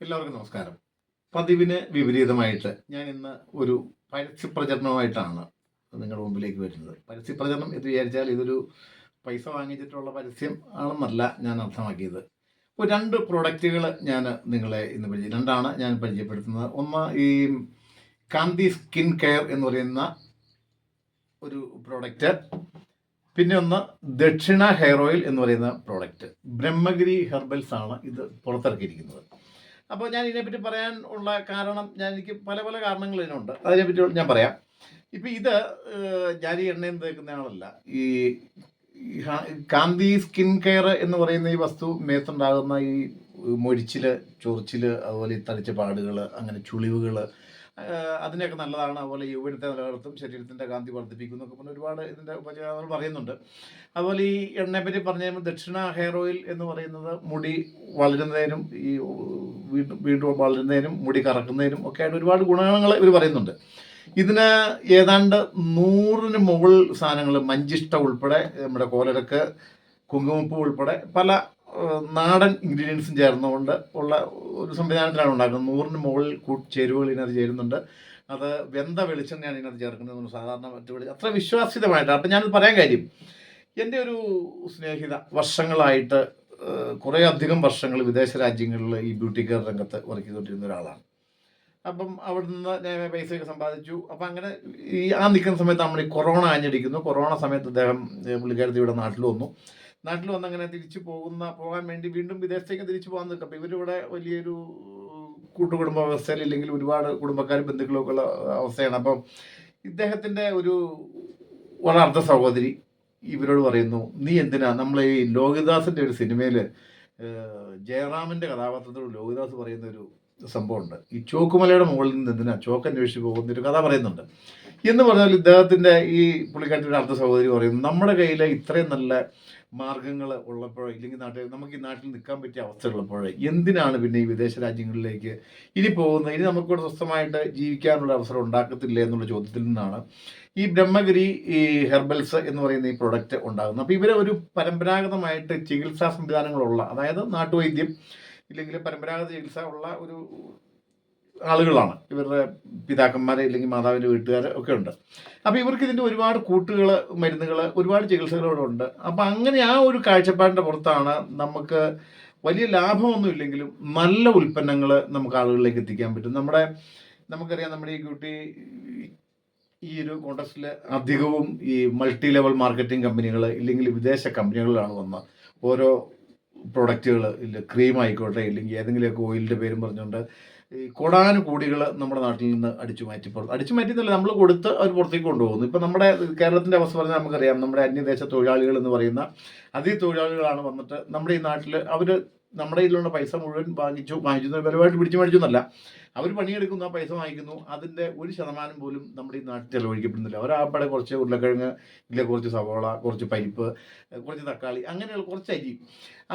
എല്ലാവർക്കും നമസ്കാരം. പതിവിന് വിപരീതമായിട്ട് ഞാൻ ഇന്ന് ഒരു പരസ്യപ്രചരണമായിട്ടാണ് നിങ്ങളുടെ മുമ്പിലേക്ക് വരുന്നത്. പരസ്യപ്രചരണം എന്ന് വിചാരിച്ചാൽ ഇതൊരു പൈസ വാങ്ങിച്ചിട്ടുള്ള പരസ്യം ആണെന്നല്ല ഞാൻ അർത്ഥമാക്കിയത്. ഇപ്പോൾ രണ്ട് പ്രൊഡക്റ്റുകൾ ഞാൻ നിങ്ങളെ ഇന്ന് രണ്ടാണ് ഞാൻ പരിചയപ്പെടുത്തുന്നത്. ഒന്ന് ഈ കാന്തി സ്കിൻ കെയർ എന്ന് പറയുന്ന ഒരു പ്രോഡക്റ്റ്, പിന്നെ ഒന്ന് ദക്ഷിണ ഹെയർ ഓയിൽ എന്ന് പറയുന്ന പ്രോഡക്റ്റ്. ബ്രഹ്മഗിരി ഹെർബൽസ് ആണ് ഇത് പുറത്തിറക്കിയിരിക്കുന്നത്. അപ്പോൾ ഞാൻ ഇതിനെപ്പറ്റി പറയാൻ ഉള്ള കാരണം, എനിക്ക് പല പല കാരണങ്ങൾ ഇതിനുണ്ട്. അതിനെപ്പറ്റി ഞാൻ പറയാം. ഇപ്പം ഇത് ഞാൻ ഈ എണ്ണയും തേക്കുന്ന ആളല്ല. ഈ കാന്തി സ്കിൻ കെയർ എന്ന് പറയുന്ന ഈ വസ്തു മേത്തുണ്ടാകുന്ന ഈ മൊഴിച്ചിൽ, ചൊറിച്ചിൽ, അതുപോലെ ഈ തടിച്ച പാടുകൾ, അങ്ങനെ ചുളിവുകൾ, അതിനൊക്കെ നല്ലതാണ്. അതുപോലെ യൗവനത്തെ നിലനിർത്തും, ശരീരത്തിൻ്റെ കാന്തി വർദ്ധിപ്പിക്കും എന്നൊക്കെ പറഞ്ഞ് ഒരുപാട് ഇതിൻ്റെ ഉപചാരങ്ങൾ പറയുന്നുണ്ട്. അതുപോലെ ഈ എണ്ണയെപ്പറ്റി പറഞ്ഞു കഴിയുമ്പോൾ ദക്ഷിണ ഹെയർ ഓയിൽ എന്ന് പറയുന്നത് മുടി വളരുന്നതിനും ഈ വീണ്ടും വളരുന്നതിനും മുടി കറക്കുന്നതിനും ഒക്കെ ആയിട്ട് ഒരുപാട് ഗുണങ്ങൾ ഇവർ പറയുന്നുണ്ട്. ഇതിന് ഏതാണ്ട് 100-ന് മുകൾ സാധനങ്ങൾ, മഞ്ചിഷ്ട ഉൾപ്പെടെ, നമ്മുടെ കോലരക്ക്, കുങ്കുമപ്പൂ ഉൾപ്പെടെ പല നാടൻ ഇൻഗ്രീഡിയൻസും ചേർന്നുകൊണ്ട് ഉള്ള ഒരു സംവിധാനത്തിലാണ് ഉണ്ടാക്കുന്നത്. 100-ന് മുകളിൽ ചേരുവകൾ ഇതിനകത്ത് ചേരുന്നുണ്ട്. അത് വെന്ത വെളിച്ചെണ്ണയാണ് ഇതിനകത്ത് ചേർക്കുന്നത്. സാധാരണ മറ്റു അത്ര വിശ്വാസ്യതമായിട്ട്. അപ്പം ഞാനത് പറയാൻ കാര്യം, എൻ്റെ ഒരു സ്നേഹിത വർഷങ്ങളായിട്ട് കുറേ അധികം വർഷങ്ങൾ വിദേശ രാജ്യങ്ങളിൽ ഈ ബ്യൂട്ടി കെയർ രംഗത്ത് വർക്ക് ചെയ്തുകൊണ്ടിരുന്ന ഒരാളാണ്. അപ്പം അവിടെ നിന്ന് ഞാൻ പൈസയൊക്കെ സമ്പാദിച്ചു. അപ്പം അങ്ങനെ നിൽക്കുന്ന സമയത്ത് നമ്മൾ ഈ കൊറോണ ആഞ്ഞടിക്കുന്നു. കൊറോണ സമയത്ത് പുള്ളിക്കാരത്തി ഇവിടെ നാട്ടിൽ വന്നു അങ്ങനെ പോകാൻ വേണ്ടി വീണ്ടും വിദേശത്തേക്ക് തിരിച്ചു പോകാൻ നിൽക്കും. അപ്പോൾ ഇവരിവിടെ വലിയൊരു കൂട്ടുകുടുംബ വ്യവസ്ഥയിൽ, ഇല്ലെങ്കിൽ ഒരുപാട് കുടുംബക്കാരും ബന്ധുക്കളൊക്കെ ഉള്ള അവസ്ഥയാണ്. അപ്പം ഇദ്ദേഹത്തിൻ്റെ ഒരു വളർത്ത സഹോദരി ഇവരോട് പറയുന്നു, നീ എന്തിനാ നമ്മൾ ഈ ലോഹിതാസിൻ്റെ ഒരു സിനിമയിൽ ജയറാമിൻ്റെ കഥാപാത്രത്തോട് ലോഹിദാസ് പറയുന്ന ഒരു സംഭവമുണ്ട്, ഈ ചോക്കുമലയുടെ മുകളിൽ നിന്ന് എന്തിനാ ചോക്ക് അന്വേഷിച്ച് പോകുന്നൊരു കഥ പറയുന്നുണ്ട് എന്ന് പറഞ്ഞാൽ, ഇദ്ദേഹത്തിൻ്റെ ഈ പുള്ളിക്കാട്ടിയുടെ അടുത്ത സഹോദരി പറയുന്നു, നമ്മുടെ കയ്യിൽ ഇത്രയും നല്ല മാർഗങ്ങൾ ഉള്ളപ്പോൾ, ഇല്ലെങ്കിൽ നമുക്ക് ഈ നാട്ടിൽ നിൽക്കാൻ പറ്റിയ അവസ്ഥകളുള്ളപ്പോൾ എന്തിനാണ് പിന്നെ ഈ വിദേശ രാജ്യങ്ങളിലേക്ക് ഇനി പോകുന്നത്? ഇനി നമുക്കിവിടെ സ്വസ്ഥമായിട്ട് ജീവിക്കാനുള്ള അവസരം ഉണ്ടാക്കത്തില്ലേ എന്നുള്ള ചോദ്യത്തിൽ നിന്നാണ് ഈ ബ്രഹ്മഗിരി ഈ ഹെർബൽസ് എന്ന് പറയുന്ന ഈ പ്രൊഡക്റ്റ് ഉണ്ടാകുന്നത്. അപ്പോൾ ഇവരെ ഒരു പരമ്പരാഗതമായിട്ട് ചികിത്സാ സംവിധാനങ്ങളുള്ള, അതായത് നാട്ടുവൈദ്യം ഇല്ലെങ്കിൽ പരമ്പരാഗത ചികിത്സ ഉള്ള ഒരു ആളുകളാണ്. ഇവരുടെ പിതാക്കന്മാരെ ഇല്ലെങ്കിൽ മാതാവിൻ്റെ വീട്ടുകാർ ഒക്കെ ഉണ്ട്. അപ്പോൾ ഇവർക്ക് ഇതിൻ്റെ ഒരുപാട് കൂട്ടുകൾ, മരുന്നുകൾ, ഒരുപാട് ചികിത്സകളുണ്ട്. അപ്പോൾ അങ്ങനെ ആ ഒരു കാഴ്ചപ്പാടിൻ്റെ പുറത്താണ് നമുക്ക് വലിയ ലാഭമൊന്നും ഇല്ലെങ്കിലും നല്ല ഉൽപ്പന്നങ്ങൾ നമുക്ക് ആളുകളിലേക്ക് എത്തിക്കാൻ പറ്റും. നമുക്കറിയാം, നമ്മുടെ ഈ ബ്യൂട്ടി ഈ ഒരു കോണ്ടസ്റ്റിൽ അധികവും ഈ മൾട്ടി ലെവൽ മാർക്കറ്റിംഗ് കമ്പനികൾ ഇല്ലെങ്കിൽ വിദേശ കമ്പനികളിലാണ് വന്ന ഓരോ പ്രൊഡക്റ്റുകൾ, ഇല്ല ക്രീം ആയിക്കോട്ടെ, ഇല്ലെങ്കിൽ ഏതെങ്കിലുമൊക്കെ ഓയിലിൻ്റെ പേരും പറഞ്ഞുകൊണ്ട് ഈ കോടാനുകോടികൾ നമ്മുടെ നാട്ടിൽ നിന്ന് അടിച്ചു മാറ്റിയെന്നല്ല, നമ്മൾ കൊടുത്ത് അവർ പുറത്തേക്ക് കൊണ്ടുപോകുന്നു. ഇപ്പം നമ്മുടെ കേരളത്തിൻ്റെ അവസ്ഥ പറഞ്ഞാൽ നമുക്കറിയാം, നമ്മുടെ അന്യദേശ തൊഴിലാളികൾ എന്ന് പറയുന്ന തൊഴിലാളികളാണ് വന്നിട്ട് നമ്മുടെ ഈ നാട്ടിൽ നമ്മുടെ കയ്യിലുള്ള പൈസ മുഴുവൻ വാങ്ങിച്ചു ബലമായിട്ട് പിടിച്ചു മേടിച്ചു എന്നല്ല, അവർ പണിയെടുക്കുന്നു, ആ പൈസ വാങ്ങിക്കുന്നു, അതിൻ്റെ 1% പോലും നമ്മുടെ ഈ നാട്ടിൽ ചെലവഴിക്കപ്പെടുന്നില്ല. ഒരാപ്പടെ കുറച്ച് ഉരുളക്കിഴങ്ങ്, ഇല്ല കുറച്ച് സവോള, കുറച്ച് പരിപ്പ്, കുറച്ച് തക്കാളി, അങ്ങനെയുള്ള കുറച്ച് അരി,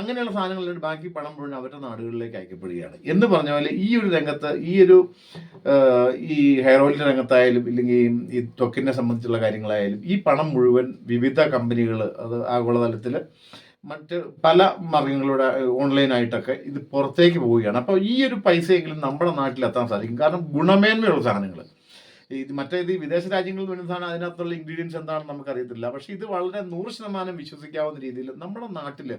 അങ്ങനെയുള്ള സാധനങ്ങളിലൂടെ ബാക്കി പണം മുഴുവൻ അവരുടെ നാടുകളിലേക്ക് അയക്കപ്പെടുകയാണ്. എന്ന് പറഞ്ഞ പോലെ ഈ ഒരു രംഗത്ത്, ഈ ഹെയർ ഓയിലിൻ്റെ രംഗത്തായാലും ഇല്ലെങ്കിൽ ഈ ത്വക്കിനെ സംബന്ധിച്ചുള്ള കാര്യങ്ങളായാലും ഈ പണം മുഴുവൻ വിവിധ കമ്പനികൾ, അത് ആഗോളതലത്തിൽ മറ്റ് പല മാർഗങ്ങളിലൂടെ ഓൺലൈനായിട്ടൊക്കെ ഇത് പുറത്തേക്ക് പോവുകയാണ്. അപ്പോൾ ഈ ഒരു പൈസയെങ്കിലും നമ്മുടെ നാട്ടിലെത്താൻ സാധിക്കും. കാരണം ഗുണമേന്മയുള്ള സാധനങ്ങൾ, ഇത് വിദേശ രാജ്യങ്ങളിൽ വരുന്ന സാധനം, അതിനകത്തുള്ള ഇൻഗ്രീഡിയൻസ് എന്താണെന്ന് നമുക്കറിയത്തില്ല. പക്ഷേ ഇത് വളരെ 100% വിശ്വസിക്കാവുന്ന രീതിയിൽ നമ്മുടെ നാട്ടിൽ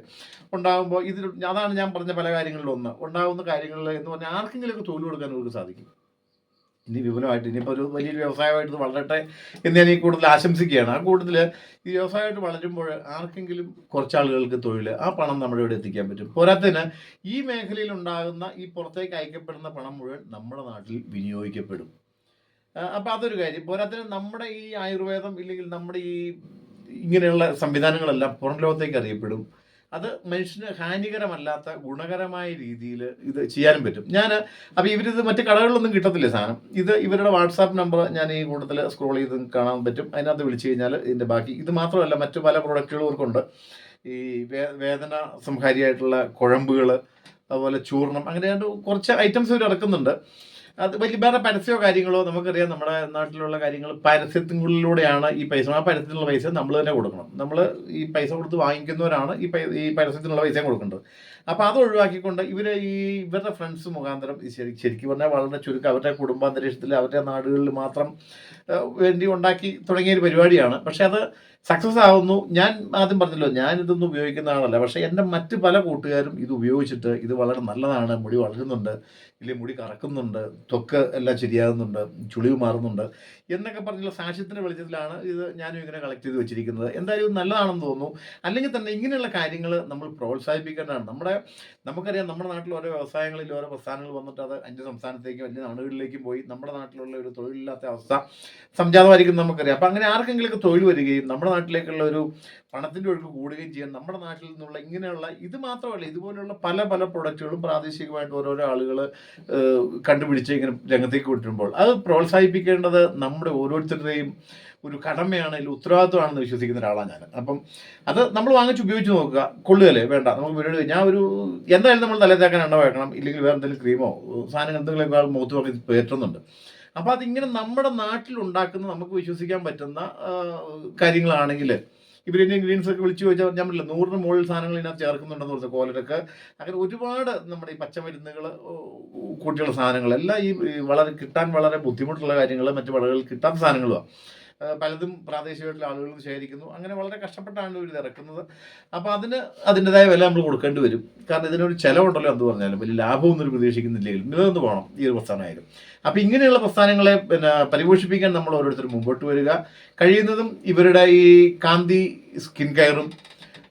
ഉണ്ടാകുമ്പോൾ അതാണ് ഞാൻ പറഞ്ഞ പല കാര്യങ്ങളിലും ഒന്ന് ഉണ്ടാകുന്ന കാര്യങ്ങളിൽ എന്ന് പറഞ്ഞാൽ ആർക്കെങ്കിലുമൊക്കെ തൊഴിൽ കൊടുക്കാൻ നമുക്ക് സാധിക്കും. ഇനി വിപുലമായിട്ട് ഇനിയിപ്പോൾ ഒരു വലിയൊരു വ്യവസായമായിട്ട് വളരട്ടെ എന്ന് ഞാൻ ഈ കൂടുതൽ ആശംസിക്കുകയാണ്. ആ കൂടുതൽ ഈ വ്യവസായമായിട്ട് വളരുമ്പോൾ ആർക്കെങ്കിലും കുറച്ചാളുകൾക്ക് തൊഴിൽ, ആ പണം നമ്മുടെ ഇവിടെ എത്തിക്കാൻ പറ്റും. പോരാത്തതിന് ഈ മേഖലയിൽ ഉണ്ടാകുന്ന ഈ പുറത്തേക്ക് അയക്കപ്പെടുന്ന പണം മുഴുവൻ നമ്മുടെ നാട്ടിൽ വിനിയോഗിക്കപ്പെടും. അപ്പോൾ അതൊരു കാര്യം. പോരാത്തതിന് നമ്മുടെ ഈ ആയുർവേദം ഇല്ലെങ്കിൽ നമ്മുടെ ഇങ്ങനെയുള്ള സംവിധാനങ്ങളെല്ലാം പുറം ലോകത്തേക്ക് അറിയപ്പെടും. അത് മനുഷ്യന് ഹാനികരമല്ലാത്ത ഗുണകരമായ രീതിയിൽ ഇത് ചെയ്യാനും പറ്റും. അപ്പോൾ ഇവരിത് മറ്റ് കടകളിലൊന്നും കിട്ടത്തില്ല സാധനം. ഇത് ഇവരുടെ വാട്സാപ്പ് നമ്പർ ഞാൻ ഈ കൂട്ടത്തിൽ സ്ക്രോൾ ചെയ്ത് കാണാൻ പറ്റും. അതിനകത്ത് വിളിച്ചു കഴിഞ്ഞാൽ ഇതിൻ്റെ ബാക്കി, ഇത് മാത്രമല്ല മറ്റു പല പ്രൊഡക്റ്റുകളും ഇവർക്കുണ്ട്. ഈ വേദന സംഹാരിയായിട്ടുള്ള കുഴമ്പുകൾ, അതുപോലെ ചൂർണം, അങ്ങനെ കുറച്ച് ഐറ്റംസ് ഇവർ ഇറക്കുന്നുണ്ട്. അത് വലിയ വേറെ പരസ്യമോ കാര്യങ്ങളോ നമുക്കറിയാം. നമ്മുടെ നാട്ടിലുള്ള കാര്യങ്ങൾ പരസ്യത്തിനുള്ളിലൂടെയാണ് ഈ പൈസ. ആ പരസ്യത്തിനുള്ള പൈസ നമ്മൾ തന്നെ കൊടുക്കണം. നമ്മൾ ഈ പൈസ കൊടുത്ത് വാങ്ങിക്കുന്നവരാണ് ഈ പരസ്യത്തിനുള്ള പൈസ കൊടുക്കേണ്ടത്. അപ്പോൾ അത് ഒഴിവാക്കിക്കൊണ്ട് ഇവരുടെ ഫ്രണ്ട്സ് മുഖാന്തരം ശരിക്കും പറഞ്ഞാൽ വളരെ ചുരുക്കം അവരുടെ കുടുംബാന്തരീക്ഷത്തിൽ അവരുടെ നാടുകളിൽ മാത്രം വേണ്ടി ഉണ്ടാക്കി തുടങ്ങിയൊരു പരിപാടിയാണ്. പക്ഷെ അത് സക്സസ് ആവുന്നു. ഞാൻ ആദ്യം പറഞ്ഞല്ലോ, ഞാൻ ഇതൊന്നും ഉപയോഗിക്കുന്ന ആളല്ല. പക്ഷേ എൻ്റെ മറ്റ് പല കൂട്ടുകാരും ഇത് ഉപയോഗിച്ചിട്ട് ഇത് വളരെ നല്ലതാണ്, മുടി വളരുന്നുണ്ട്, ഇല്ലെങ്കിൽ മുടി കറക്കുന്നുണ്ട്, ത്വക്ക് എല്ലാം ശരിയാകുന്നുണ്ട്, ചുളിവ് മാറുന്നുണ്ട് എന്നൊക്കെ പറഞ്ഞുള്ള സാക്ഷ്യത്തിൻ്റെ വെളിച്ചത്തിലാണ് ഇത് ഞാനും ഇങ്ങനെ കളക്ട് ചെയ്ത് വെച്ചിരിക്കുന്നത്. എന്തായാലും ഇത് നല്ലതാണെന്ന് തോന്നുന്നു. അല്ലെങ്കിൽ തന്നെ ഇങ്ങനെയുള്ള കാര്യങ്ങൾ നമ്മൾ പ്രോത്സാഹിപ്പിക്കേണ്ടതാണ്. നമുക്കറിയാം, നമ്മുടെ നാട്ടിൽ ഓരോ വ്യവസായങ്ങളിൽ ഓരോ പ്രസ്ഥാനങ്ങൾ വന്നിട്ട് അത് അന്യ സംസ്ഥാനത്തേക്കും അന്യ നാടുകളിലേക്കും പോയി നമ്മുടെ നാട്ടിലുള്ള ഒരു തൊഴിലില്ലാത്ത അവസ്ഥ സംജാതമായിരിക്കും നമുക്കറിയാം. അപ്പം അങ്ങനെ ആർക്കെങ്കിലുമൊക്കെ തൊഴിൽ വരികയും നമ്മുടെ നാട്ടിലേക്കുള്ള ഒരു പണത്തിൻ്റെ ഒഴുക്ക് കൂടുകയും ചെയ്യാൻ നമ്മുടെ നാട്ടിൽ നിന്നുള്ള ഇങ്ങനെയുള്ള ഇത് മാത്രമല്ല, ഇതുപോലെയുള്ള പല പല പ്രൊഡക്റ്റുകളും പ്രാദേശികമായിട്ട് ഓരോരോ ആളുകൾ കണ്ടുപിടിച്ച് ഇങ്ങനെ രംഗത്തേക്ക് കൊണ്ടുവരുമ്പോൾ അത് പ്രോത്സാഹിപ്പിക്കേണ്ടത് നമ്മുടെ ഓരോരുത്തരുടെയും ഒരു കടമയാണ്, അതിൽ ഉത്തരവാദിത്വമാണെന്ന് വിശ്വസിക്കുന്ന ഒരാളാണ് ഞാൻ. അപ്പം അത് നമ്മൾ വാങ്ങിച്ച് ഉപയോഗിച്ച് നോക്കുക. കൊള്ളുകയല്ലേ വേണ്ട, നമുക്ക് പരിപാടി ഞാൻ എന്തായാലും നമ്മൾ തലേത്തേക്കാൻ എണ്ണ വയ്ക്കണം, ഇല്ലെങ്കിൽ വേറെ എന്തെങ്കിലും ക്രീമോ സാധനം എന്തെങ്കിലും മുഖത്ത് നോക്കി പേറ്റുന്നുണ്ട്. അപ്പോൾ അതിങ്ങനെ നമ്മുടെ നാട്ടിലുണ്ടാക്കുന്ന നമുക്ക് വിശ്വസിക്കാൻ പറ്റുന്ന കാര്യങ്ങളാണെങ്കിൽ ഇവരിൻ്റെ ഇൻഗ്രീഡിയൻസ് ഒക്കെ വിളിച്ച് ചോദിച്ചാൽ ഞാൻ പറഞ്ഞില്ല 100 മുകളിൽ സാധനങ്ങൾ ഇതിനകത്ത് ചേർക്കുന്നുണ്ടെന്ന് പറഞ്ഞാൽ കോലരക്ക് അങ്ങനെ ഒരുപാട് നമ്മുടെ ഈ പച്ചമരുന്നുകൾ കൂട്ടിയുള്ള സാധനങ്ങളെല്ലാം ഈ വളരെ കിട്ടാൻ വളരെ ബുദ്ധിമുട്ടുള്ള കാര്യങ്ങൾ, മറ്റു വളകളിൽ കിട്ടാത്ത സാധനങ്ങളുമാണ്. പലതും പ്രാദേശികമായിട്ടുള്ള ആളുകളും ശേഖരിക്കുന്നു. അങ്ങനെ വളരെ കഷ്ടപ്പെട്ടാണ് ഇവർ ഇറക്കുന്നത്. അപ്പോൾ അതിൻ്റെതായ വില നമ്മൾ കൊടുക്കേണ്ടി വരും. കാരണം ഇതിനൊരു ചിലവുണ്ടല്ലോ എന്ത് പറഞ്ഞാലും, വലിയ ലാഭമൊന്നും പ്രതീക്ഷിക്കുന്നില്ലെങ്കിലും നിലനിന്ന് പോകണം ഈ ഒരു പ്രസ്ഥാനമായാലും. അപ്പോൾ ഇങ്ങനെയുള്ള പ്രസ്ഥാനങ്ങളെ പരിപോഷിപ്പിക്കാൻ നമ്മൾ ഓരോരുത്തരും മുമ്പോട്ട് വരിക. കഴിയുന്നതും ഇവരുടെ ഈ കാന്തി സ്കിൻ കെയറും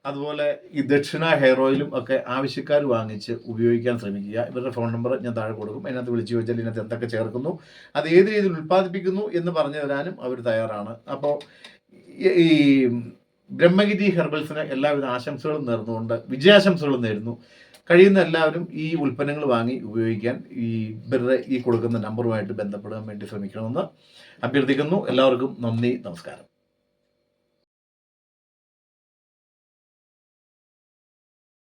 അതുപോലെ ഈ ദക്ഷിണ ഹെയർ ഓയിലും ഒക്കെ ആവശ്യക്കാർ വാങ്ങിച്ച് ഉപയോഗിക്കാൻ ശ്രമിക്കുക. ഇവരുടെ ഫോൺ നമ്പർ ഞാൻ താഴെ കൊടുക്കും. അതിനകത്ത് വിളിച്ച് ചോദിച്ചാൽ ഇതിനകത്ത് എന്തൊക്കെ ചേർക്കുന്നു, അത് ഏത് രീതിയിൽ ഉൽപ്പാദിപ്പിക്കുന്നു എന്ന് പറഞ്ഞു തരാനും അവർ തയ്യാറാണ്. അപ്പോൾ ഈ ബ്രഹ്മഗിരി ഹെർബൽസിന് എല്ലാവിധ ആശംസകളും നേർന്നുകൊണ്ട് വിജയാശംസകളും നേരുന്നു. കഴിയുന്ന എല്ലാവരും ഈ ഉൽപ്പന്നങ്ങൾ വാങ്ങി ഉപയോഗിക്കാൻ ഇവരുടെ ഈ കൊടുക്കുന്ന നമ്പറുമായിട്ട് ബന്ധപ്പെടാൻ വേണ്ടി ശ്രമിക്കണമെന്ന് അഭ്യർത്ഥിക്കുന്നു. എല്ലാവർക്കും നന്ദി, നമസ്കാരം.